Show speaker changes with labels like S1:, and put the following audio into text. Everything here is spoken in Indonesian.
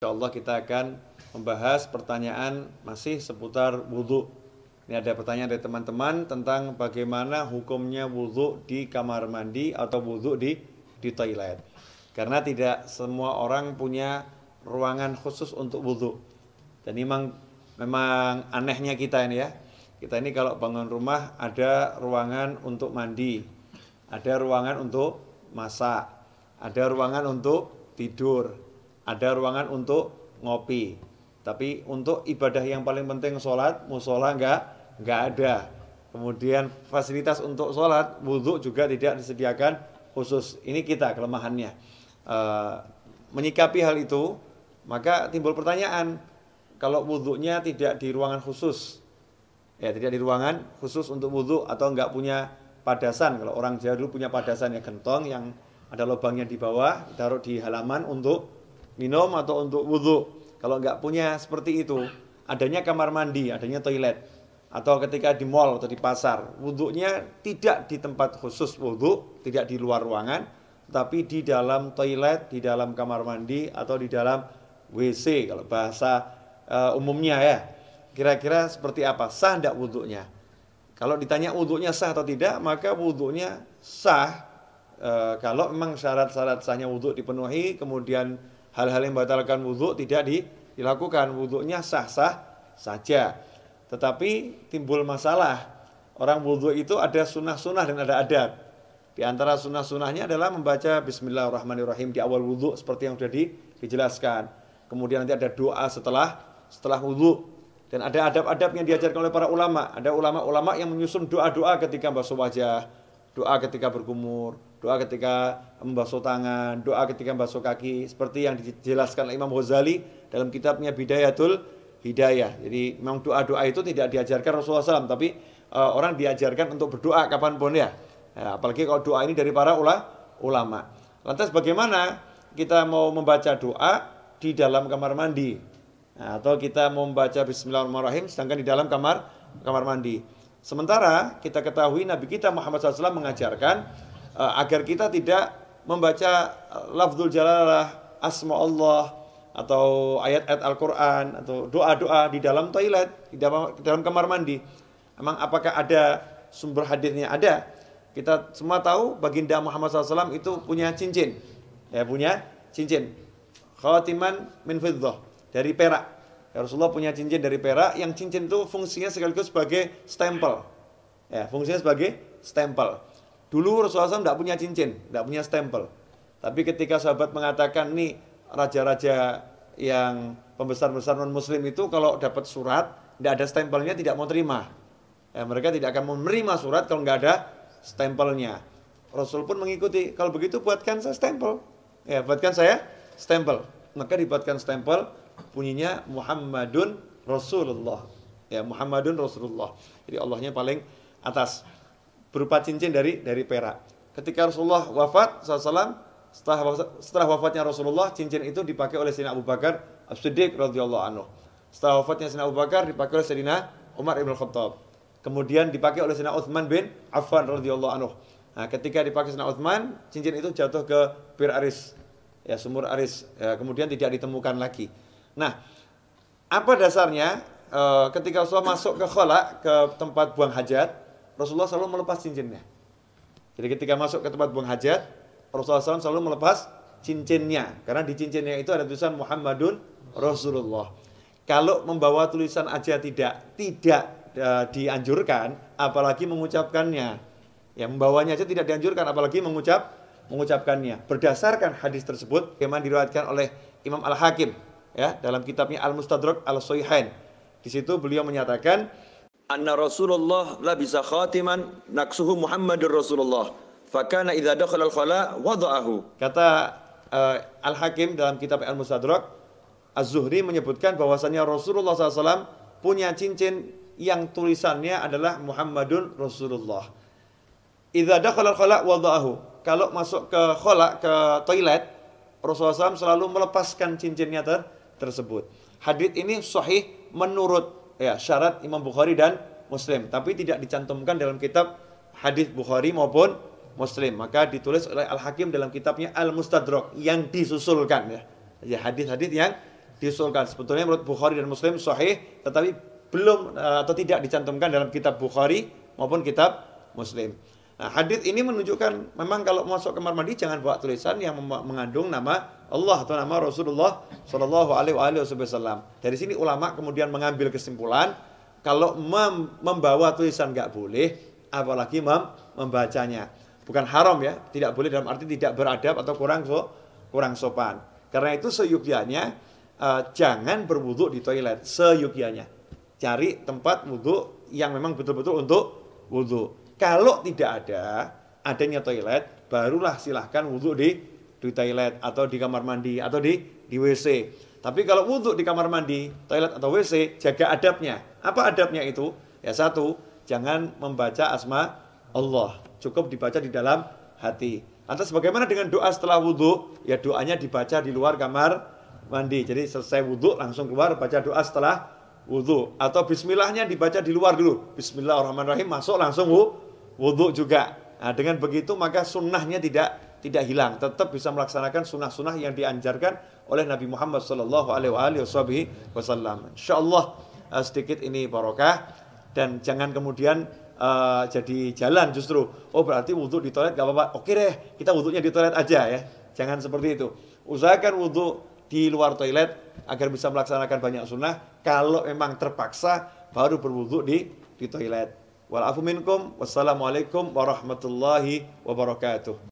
S1: Insyaallah kita akan membahas pertanyaan masih seputar wudhu. Ini ada pertanyaan dari teman-teman tentang bagaimana hukumnya wudhu di kamar mandi atau wudhu di toilet. Karena tidak semua orang punya ruangan khusus untuk wudhu. Dan memang anehnya kita ini ya. Kita ini kalau bangun rumah ada ruangan untuk mandi, ada ruangan untuk masak, ada ruangan untuk tidur, ada ruangan untuk ngopi. Tapi untuk ibadah yang paling penting sholat, musola enggak ada. Kemudian fasilitas untuk sholat, wudhu juga tidak disediakan khusus. Ini kita kelemahannya. Menyikapi hal itu, maka timbul pertanyaan, kalau wudhunya tidak di ruangan khusus, ya tidak di ruangan khusus untuk wudhu atau enggak punya padasan. Kalau orang Jawa dulu punya padasan ya, gentong yang ada lubangnya di bawah, taruh di halaman untuk minum atau untuk wudhu. Kalau enggak punya seperti itu, adanya kamar mandi, adanya toilet, atau ketika di mall atau di pasar, wudhunya tidak di tempat khusus wudhu, tidak di luar ruangan, tapi di dalam toilet, di dalam kamar mandi, atau di dalam WC kalau bahasa umumnya ya. Kira-kira seperti apa? Sah tidak wudhunya? Kalau ditanya wudhunya sah atau tidak, maka wudhunya sah kalau memang syarat-syarat sahnya wudhu dipenuhi, kemudian hal-hal yang membatalkan wudhu tidak dilakukan, wudhunya sah-sah saja. Tetapi timbul masalah, orang wudhu itu ada sunnah-sunnah dan ada adab. Di antara sunnah-sunnahnya adalah membaca Bismillahirrahmanirrahim di awal wudhu seperti yang sudah dijelaskan. Kemudian nanti ada doa setelah wudhu. Dan ada adab-adab yang diajarkan oleh para ulama. Ada ulama-ulama yang menyusun doa-doa ketika basuh wajah, doa ketika berkumur, doa ketika membasuh tangan, doa ketika membasuh kaki, seperti yang dijelaskan oleh Imam Ghazali dalam kitabnya Bidayatul Hidayah. Jadi memang doa-doa itu tidak diajarkan Rasulullah SAW, tapi orang diajarkan untuk berdoa kapanpun ya. Apalagi kalau doa ini dari para ulama. Lantas bagaimana kita mau membaca doa di dalam kamar mandi? Atau kita membaca Bismillahirrahmanirrahim sedangkan di dalam kamar mandi. Sementara kita ketahui Nabi kita Muhammad SAW mengajarkan agar kita tidak membaca lafzul jalalah, asma Allah, atau ayat-ayat Al-Quran, atau doa-doa di dalam toilet, di dalam kamar mandi. Emang apakah ada sumber hadisnya? Ada. Kita semua tahu baginda Muhammad SAW itu punya cincin. Ya, punya cincin. Khatiman min fiddah, dari perak. Ya, Rasulullah punya cincin dari perak, yang cincin itu fungsinya sekaligus sebagai stempel. Ya, fungsinya sebagai stempel. Dulu Rasulullah SAW tidak punya cincin, tidak punya stempel. Tapi ketika sahabat mengatakan, nih raja-raja yang pembesar-besar non-muslim itu kalau dapat surat, tidak ada stempelnya tidak mau terima. Ya, mereka tidak akan menerima surat kalau nggak ada stempelnya. Rasul pun mengikuti, kalau begitu buatkan saya stempel. Ya, buatkan saya stempel. Maka dibuatkan stempel, bunyinya Muhammadun Rasulullah. Ya, Muhammadun Rasulullah. Jadi Allahnya paling atas, berupa cincin dari perak. Ketika Rasulullah wafat SAW, setelah wafatnya Rasulullah, cincin itu dipakai oleh Sayyidina Abu Bakar As-Siddiq radhiyallahu anhu. Setelah wafatnya Sayyidina Abu Bakar, dipakai oleh Sayyidina Umar ibn Khattab. Kemudian dipakai oleh Sayyidina Utsman bin Affan radhiyallahu anhu. Nah, ketika dipakai Sayyidina Utsman, cincin itu jatuh ke Bir Aris, ya, sumur Aris, ya, kemudian tidak ditemukan lagi. Nah, apa dasarnya? Ketika Rasulullah masuk ke khala, ke tempat buang hajat, Rasulullah selalu melepas cincinnya. Jadi ketika masuk ke tempat buang hajat, Rasulullah SAW selalu melepas cincinnya, karena di cincinnya itu ada tulisan Muhammadun Rasulullah. Kalau membawa tulisan aja tidak dianjurkan, apalagi mengucapkannya. Ya, membawanya aja tidak dianjurkan, apalagi mengucapkannya. Berdasarkan hadis tersebut, yang diriwayatkan oleh Imam Al-Hakim, ya, dalam kitabnya Al-Mustadrak Al-Sahihain. Di situ beliau menyatakan, anna Rasulullah labisa khatiman naksuhu Muhammadur Rasulullah, fakana idza dakhala al-khala wada'ahu. Kata Al-Hakim dalam kitab Al-Mustadrak, Az-Zuhri menyebutkan bahwasanya Rasulullah SAW punya cincin yang tulisannya adalah Muhammadun Rasulullah. Idza dakhala al-khala wada'ahu. Kalau masuk ke khala, ke toilet, Rasulullah SAW selalu melepaskan cincinnya tersebut. Hadis ini sahih menurut syarat Imam Bukhari dan Muslim, tapi tidak dicantumkan dalam kitab hadis Bukhari maupun Muslim. Maka ditulis oleh Al-Hakim dalam kitabnya Al-Mustadrak yang disusulkan, ya hadis-hadis yang diusulkan. Sebetulnya menurut Bukhari dan Muslim sahih, tetapi belum atau tidak dicantumkan dalam kitab Bukhari maupun kitab Muslim. Nah, hadis ini menunjukkan memang kalau masuk kamar mandi jangan bawa tulisan yang mengandung nama Allah atau nama Rasulullah Shallallahu Alaihi Wasallam. Dari sini ulama kemudian mengambil kesimpulan kalau membawa tulisan nggak boleh, apalagi membacanya. Bukan haram ya, tidak boleh dalam arti tidak beradab atau kurang sopan. Karena itu seyogyanya jangan berwudu di toilet, seyogyanya. Cari tempat wudu yang memang betul-betul untuk wudu. Kalau tidak adanya toilet, barulah silahkan wudu di toilet atau di kamar mandi atau di WC. Tapi kalau wudu di kamar mandi, toilet atau WC, jaga adabnya. Apa adabnya itu? Ya satu, jangan membaca asma Allah. Cukup dibaca di dalam hati. Lantas bagaimana dengan doa setelah wudu? Ya doanya dibaca di luar kamar mandi. Jadi selesai wudu langsung keluar baca doa setelah wudu. Atau bismillahnya dibaca di luar dulu. Bismillahirrahmanirrahim, masuk langsung wudu juga. Nah, dengan begitu maka sunnahnya tidak hilang. Tetap bisa melaksanakan sunnah-sunnah yang dianjarkan oleh Nabi Muhammad Sallallahu Alaihi Wasallam. Insyaallah sedikit ini barokah. Dan jangan kemudian jadi jalan justru. Oh berarti wudhu di toilet gak apa-apa. Oke deh, kita wudhunya di toilet aja ya. Jangan seperti itu. Usahakan wudhu di luar toilet agar bisa melaksanakan banyak sunnah. Kalau memang terpaksa baru berwudhu di toilet. Wal afu minkum. Wassalamualaikum warahmatullahi wabarakatuh.